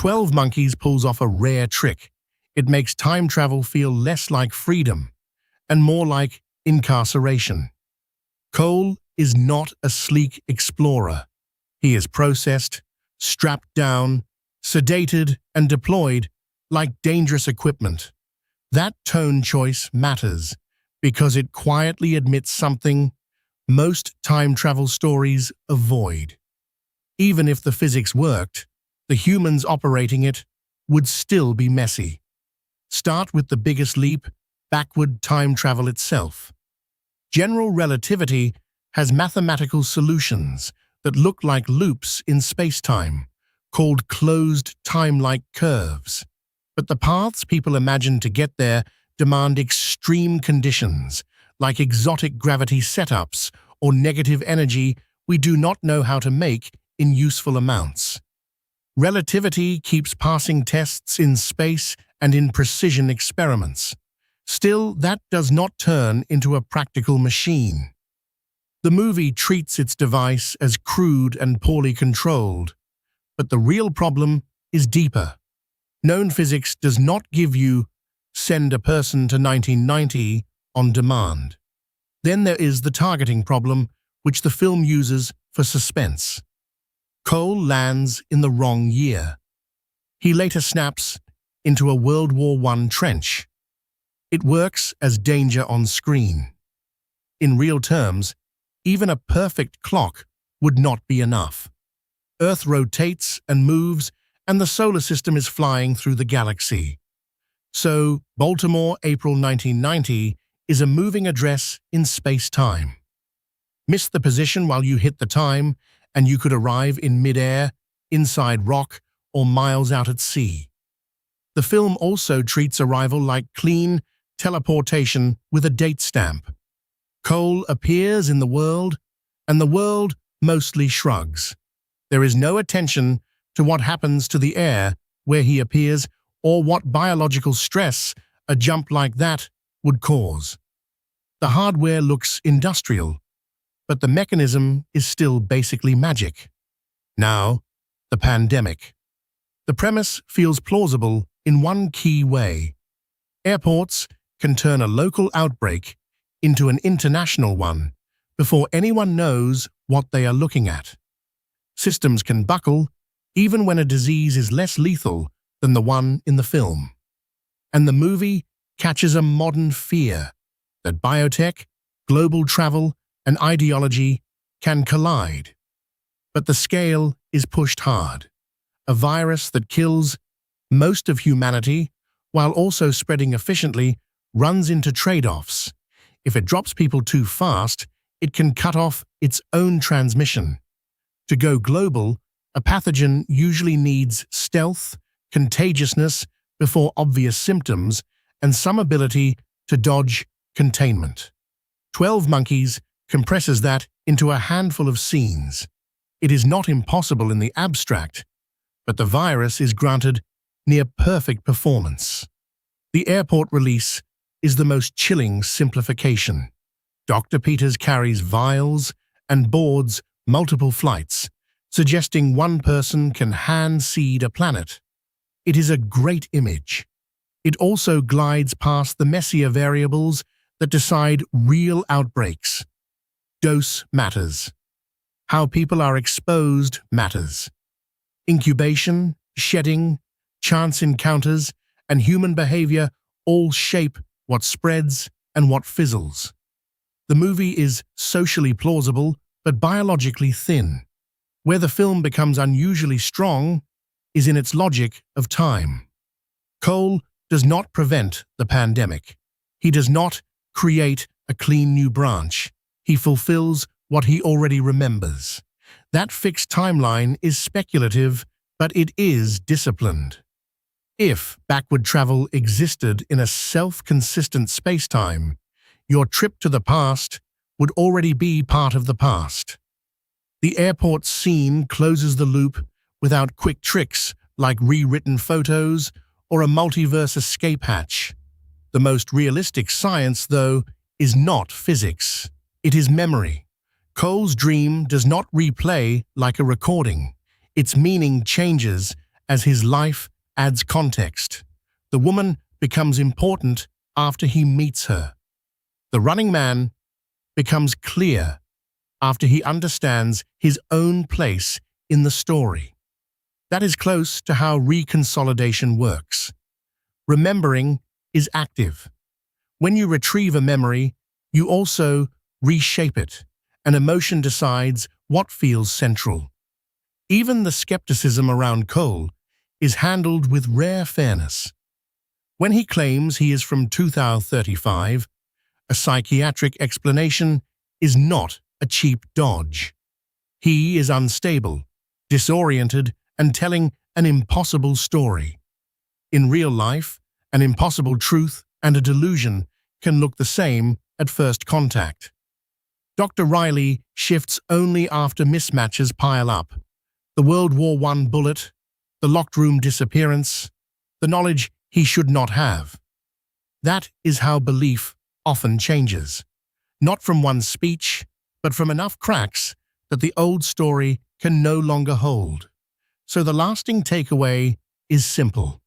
12 Monkeys pulls off a rare trick. It makes time travel feel less like freedom and more like incarceration. Cole is not a sleek explorer. He is processed, strapped down, sedated, and deployed like dangerous equipment. That tone choice matters because it quietly admits something most time travel stories avoid. Even if the physics worked, the humans operating it would still be messy. Start with the biggest leap, backward time travel itself. General relativity has mathematical solutions that look like loops in space-time, called closed time-like curves. But the paths people imagine to get there demand extreme conditions, like exotic gravity setups or negative energy we do not know how to make in useful amounts. Relativity keeps passing tests in space and in precision experiments. Still, that does not turn into a practical machine. The movie treats its device as crude and poorly controlled, but the real problem is deeper. Known physics does not give you send a person to 1990 on demand. Then there is the targeting problem, which the film uses for suspense. Cole lands in the wrong year. He later snaps into a World War I trench. It works as danger on screen. In real terms, even a perfect clock would not be enough. Earth rotates and moves, and the solar system is flying through the galaxy. So, Baltimore, April 1990, is a moving address in space-time. Miss the position while you hit the time, and you could arrive in mid-air, inside rock, or miles out at sea. The film also treats arrival like clean teleportation with a date stamp. Cole appears in the world, and the world mostly shrugs. There is no attention to what happens to the air where he appears or what biological stress a jump like that would cause. The hardware looks industrial, but the mechanism is still basically magic. Now, the pandemic. The premise feels plausible in one key way. Airports can turn a local outbreak into an international one before anyone knows what they are looking at. Systems can buckle even when a disease is less lethal than the one in the film. And the movie catches a modern fear that biotech, global travel, and ideology can collide. But the scale is pushed hard. A virus that kills most of humanity while also spreading efficiently runs into trade-offs. If it drops people too fast, it can cut off its own transmission. To go global, a pathogen usually needs stealth, contagiousness before obvious symptoms, and some ability to dodge containment. 12 Monkeys compresses that into a handful of scenes. It is not impossible in the abstract, but the virus is granted near-perfect performance. The airport release is the most chilling simplification. Dr. Peters carries vials and boards multiple flights, suggesting one person can hand-seed a planet. It is a great image. It also glides past the messier variables that decide real outbreaks. Dose matters. How people are exposed matters. Incubation, shedding, chance encounters, and human behavior all shape what spreads and what fizzles. The movie is socially plausible but biologically thin. Where the film becomes unusually strong is in its logic of time. Cole does not prevent the pandemic. He does not create a clean new branch. He fulfills what he already remembers. That fixed timeline is speculative, but it is disciplined. If backward travel existed in a self-consistent space-time, your trip to the past would already be part of the past. The airport scene closes the loop without quick tricks like rewritten photos or a multiverse escape hatch. The most realistic science, though, is not physics. It is memory. Cole's dream does not replay like a recording. Its meaning changes as his life adds context. The woman becomes important after he meets her. The running man becomes clear after he understands his own place in the story. That is close to how reconsolidation works. Remembering is active. When you retrieve a memory, you also reshape it. An emotion decides what feels central. Even the skepticism around Cole is handled with rare fairness. When he claims he is from 2035, a psychiatric explanation is not a cheap dodge. He is unstable, disoriented, and telling an impossible story. In real life, an impossible truth and a delusion can look the same at first contact. Dr. Riley shifts only after mismatches pile up. The World War I bullet, the locked room disappearance, the knowledge he should not have. That is how belief often changes. Not from one speech, but from enough cracks that the old story can no longer hold. So the lasting takeaway is simple.